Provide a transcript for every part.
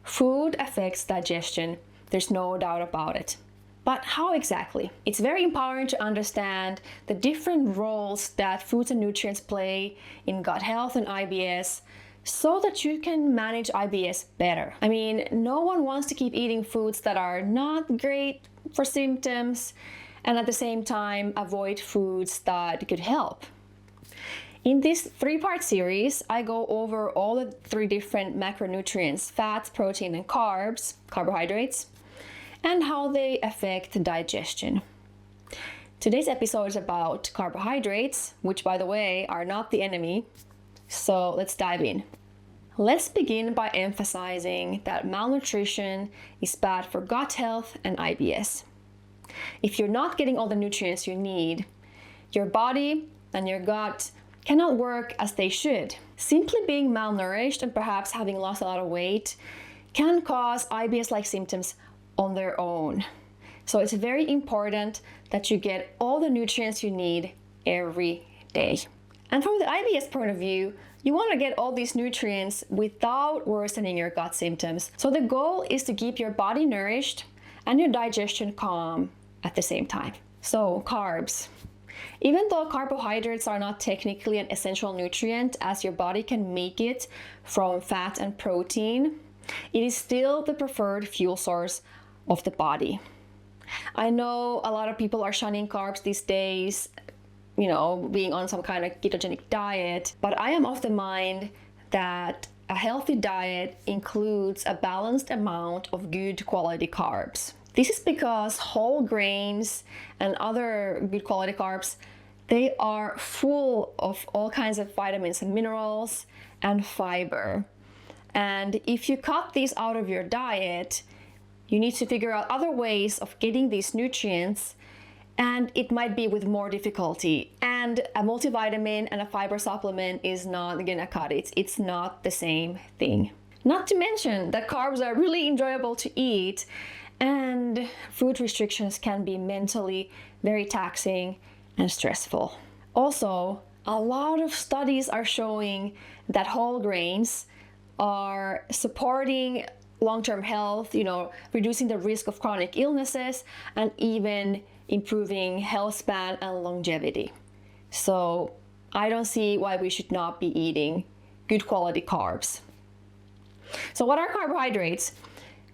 Food affects digestion, there's no doubt about it. But how exactly? It's very empowering to understand the different roles that foods and nutrients play in gut health and IBS so that you can manage IBS better. I mean, no one wants to keep eating foods that are not great for symptoms and at the same time avoid foods that could help. In this 3-part series, I go over all the 3 different macronutrients, fats, protein, and carbs, carbohydrates, and how they affect digestion. Today's episode is about carbohydrates, which by the way are not the enemy. So let's dive in. Let's begin by emphasizing that malnutrition is bad for gut health and IBS. If you're not getting all the nutrients you need, your body and your gut cannot work as they should. Simply being malnourished and perhaps having lost a lot of weight can cause IBS-like symptoms on their own. So it's very important that you get all the nutrients you need every day. And from the IBS point of view, you want to get all these nutrients without worsening your gut symptoms. So the goal is to keep your body nourished and your digestion calm at the same time. So carbs. Even though carbohydrates are not technically an essential nutrient as your body can make it from fat and protein, it is still the preferred fuel source of the body. I know a lot of people are shunning carbs these days, being on some kind of ketogenic diet, but I am of the mind that a healthy diet includes a balanced amount of good quality carbs. This is because whole grains and other good quality carbs, they are full of all kinds of vitamins and minerals and fiber. And if you cut these out of your diet, you need to figure out other ways of getting these nutrients, and it might be with more difficulty. And a multivitamin and a fiber supplement is not gonna cut it. It's not the same thing. Not to mention that carbs are really enjoyable to eat, and food restrictions can be mentally very taxing and stressful. Also, a lot of studies are showing that whole grains are supporting long-term health, reducing the risk of chronic illnesses and even improving health span and longevity. So I don't see why we should not be eating good quality carbs. So what are carbohydrates?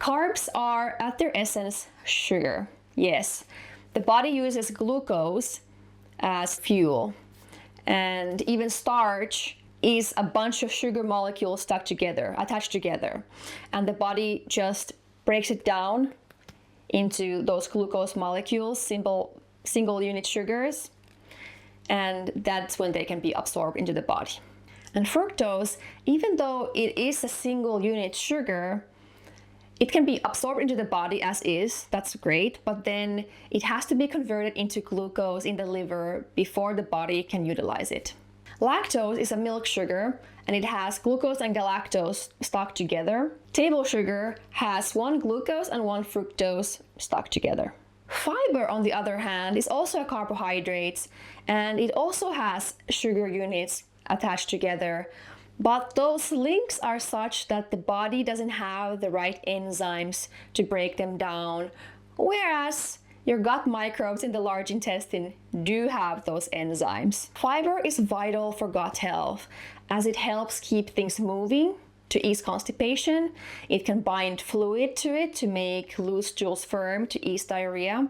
Carbs are at their essence sugar. Yes, the body uses glucose as fuel, and even starch is a bunch of sugar molecules attached together, and the body just breaks it down into those glucose molecules, single unit sugars, and that's when they can be absorbed into the body. And fructose, even though it is a single unit sugar, it can be absorbed into the body as is, that's great, but then it has to be converted into glucose in the liver before the body can utilize it. Lactose is a milk sugar, and it has glucose and galactose stuck together. Table sugar has one glucose and one fructose stuck together. Fiber, on the other hand, is also a carbohydrate, and it also has sugar units attached together. But those links are such that the body doesn't have the right enzymes to break them down, whereas your gut microbes in the large intestine do have those enzymes. Fiber is vital for gut health as it helps keep things moving to ease constipation. It can bind fluid to it to make loose stools firm to ease diarrhea.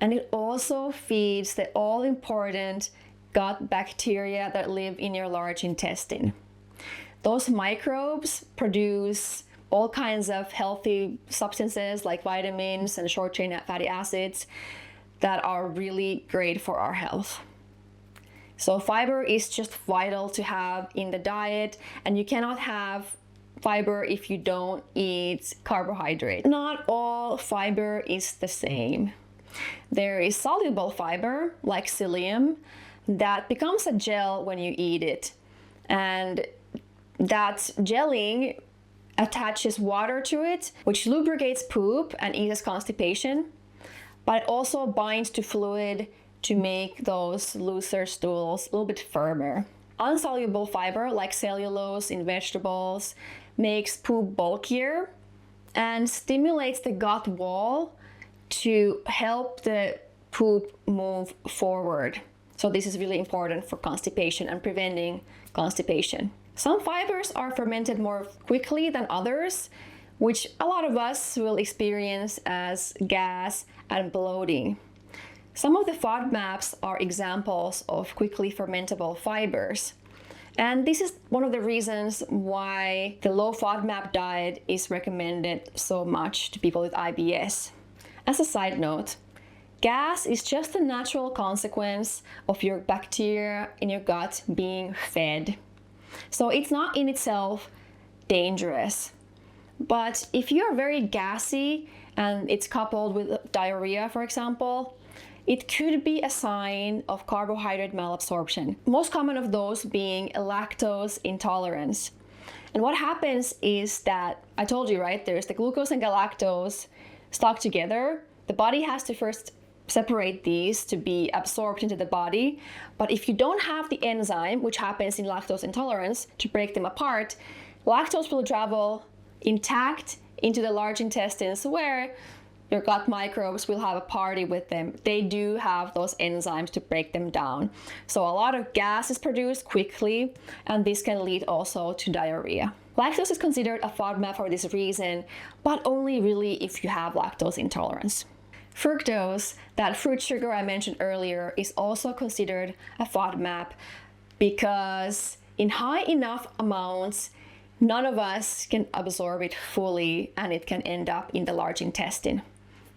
And it also feeds the all-important gut bacteria that live in your large intestine. Those microbes produce all kinds of healthy substances like vitamins and short-chain fatty acids that are really great for our health. So fiber is just vital to have in the diet, and you cannot have fiber if you don't eat carbohydrate. Not all fiber is the same. There is soluble fiber like psyllium that becomes a gel when you eat it, and that gelling attaches water to it, which lubricates poop and eases constipation, but it also binds to fluid to make those looser stools a little bit firmer. Unsoluble fiber, like cellulose in vegetables, makes poop bulkier and stimulates the gut wall to help the poop move forward. So this is really important for constipation and preventing constipation. Some fibers are fermented more quickly than others, which a lot of us will experience as gas and bloating. Some of the FODMAPs are examples of quickly fermentable fibers. And this is one of the reasons why the low FODMAP diet is recommended so much to people with IBS. As a side note, gas is just a natural consequence of your bacteria in your gut being fed. So it's not in itself dangerous. But if you're very gassy and it's coupled with diarrhea, for example, it could be a sign of carbohydrate malabsorption. Most common of those being lactose intolerance. And what happens is that, I told you, right, there's the glucose and galactose stuck together. The body has to first separate these to be absorbed into the body. But if you don't have the enzyme, which happens in lactose intolerance, to break them apart, lactose will travel intact into the large intestines where your gut microbes will have a party with them. They do have those enzymes to break them down. So a lot of gas is produced quickly, and this can lead also to diarrhea. Lactose is considered a FODMAP for this reason, but only really if you have lactose intolerance. Fructose, that fruit sugar I mentioned earlier, is also considered a FODMAP because in high enough amounts, none of us can absorb it fully and it can end up in the large intestine.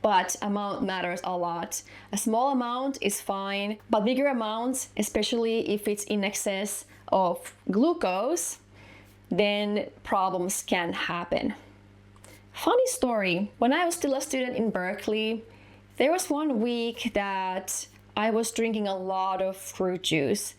But amount matters a lot. A small amount is fine, but bigger amounts, especially if it's in excess of glucose, then problems can happen. Funny story, when I was still a student in Berkeley, there was one week that I was drinking a lot of fruit juice.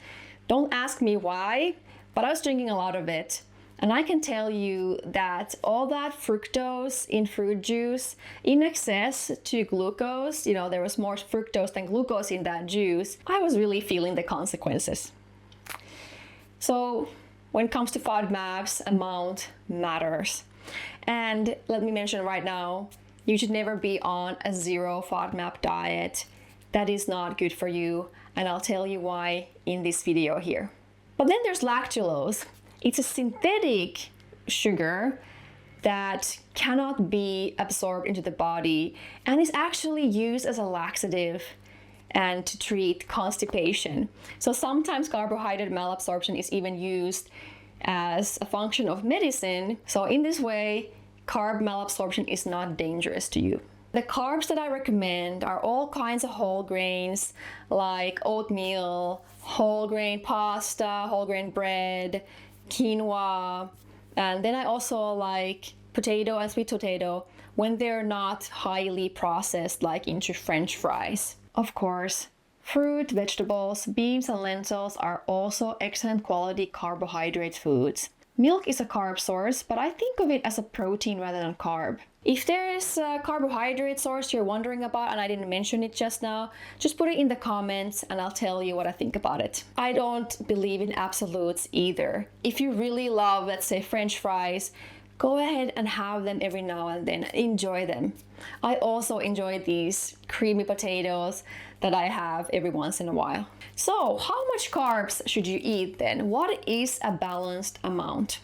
Don't ask me why, but I was drinking a lot of it. And I can tell you that all that fructose in fruit juice, in excess to glucose, there was more fructose than glucose in that juice, I was really feeling the consequences. So when it comes to FODMAPs, amount matters. And let me mention right now, you should never be on a zero FODMAP diet. That is not good for you, and I'll tell you why in this video here. But then there's lactulose. It's a synthetic sugar that cannot be absorbed into the body and is actually used as a laxative and to treat constipation. So sometimes carbohydrate malabsorption is even used as a function of medicine. So in this way, carb malabsorption is not dangerous to you. The carbs that I recommend are all kinds of whole grains like oatmeal, whole grain pasta, whole grain bread, quinoa, and then I also like potato and sweet potato when they're not highly processed like into French fries. Of course, fruit, vegetables, beans and lentils are also excellent quality carbohydrate foods. Milk is a carb source, but I think of it as a protein rather than carb. If there is a carbohydrate source you're wondering about and I didn't mention it just now, just put it in the comments and I'll tell you what I think about it. I don't believe in absolutes either. If you really love, let's say, French fries, go ahead and have them every now and then. Enjoy them. I also enjoy these creamy potatoes that I have every once in a while. So, how much carbs should you eat then? What is a balanced amount?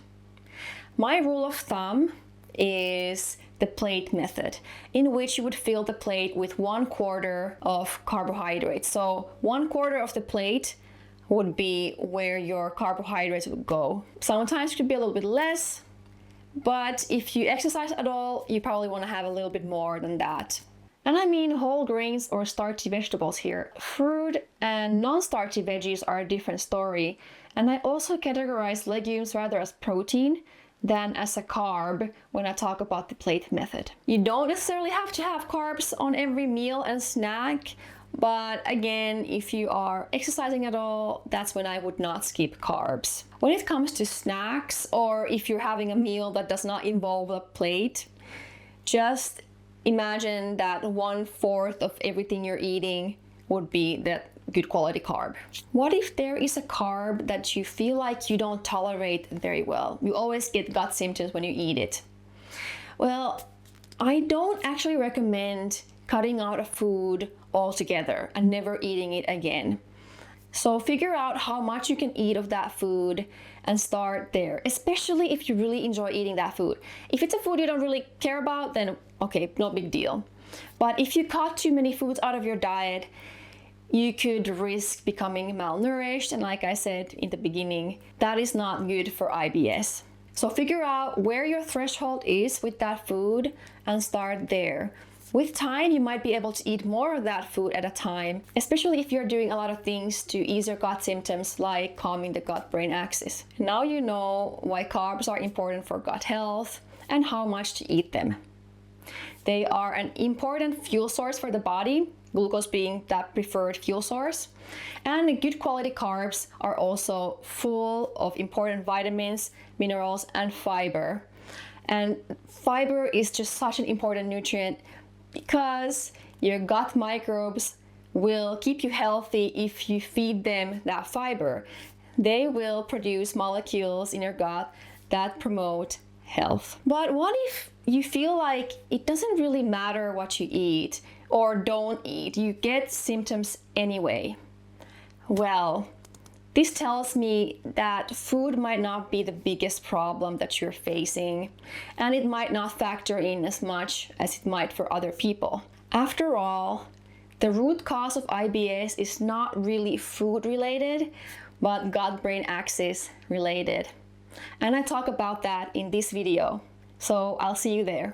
My rule of thumb is the plate method, in which you would fill the plate with 1/4 of carbohydrates. So 1/4 of the plate would be where your carbohydrates would go. Sometimes it could be a little bit less, but if you exercise at all, you probably want to have a little bit more than that. And I mean whole grains or starchy vegetables here. Fruit and non-starchy veggies are a different story. And I also categorize legumes rather as protein than as a carb when I talk about the plate method. You don't necessarily have to have carbs on every meal and snack, but again, if you are exercising at all, that's when I would not skip carbs. When it comes to snacks, or if you're having a meal that does not involve a plate, just imagine that 1/4 of everything you're eating would be that good quality carb. What if there is a carb that you feel like you don't tolerate very well? You always get gut symptoms when you eat it. Well, I don't actually recommend cutting out a food altogether and never eating it again. So figure out how much you can eat of that food and start there, especially if you really enjoy eating that food. If it's a food you don't really care about, then okay, no big deal. But if you cut too many foods out of your diet, you could risk becoming malnourished. And like I said in the beginning, that is not good for IBS. So figure out where your threshold is with that food and start there. With time, you might be able to eat more of that food at a time, especially if you're doing a lot of things to ease your gut symptoms like calming the gut-brain axis. Now you know why carbs are important for gut health and how much to eat them. They are an important fuel source for the body, glucose being that preferred fuel source. And good quality carbs are also full of important vitamins, minerals, and fiber. And fiber is just such an important nutrient because your gut microbes will keep you healthy if you feed them that fiber. They will produce molecules in your gut that promote health. But what if you feel like it doesn't really matter what you eat or don't eat? You get symptoms anyway. Well, this tells me that food might not be the biggest problem that you're facing, and it might not factor in as much as it might for other people. After all, the root cause of IBS is not really food related, but gut-brain axis related. And I talk about that in this video. So I'll see you there.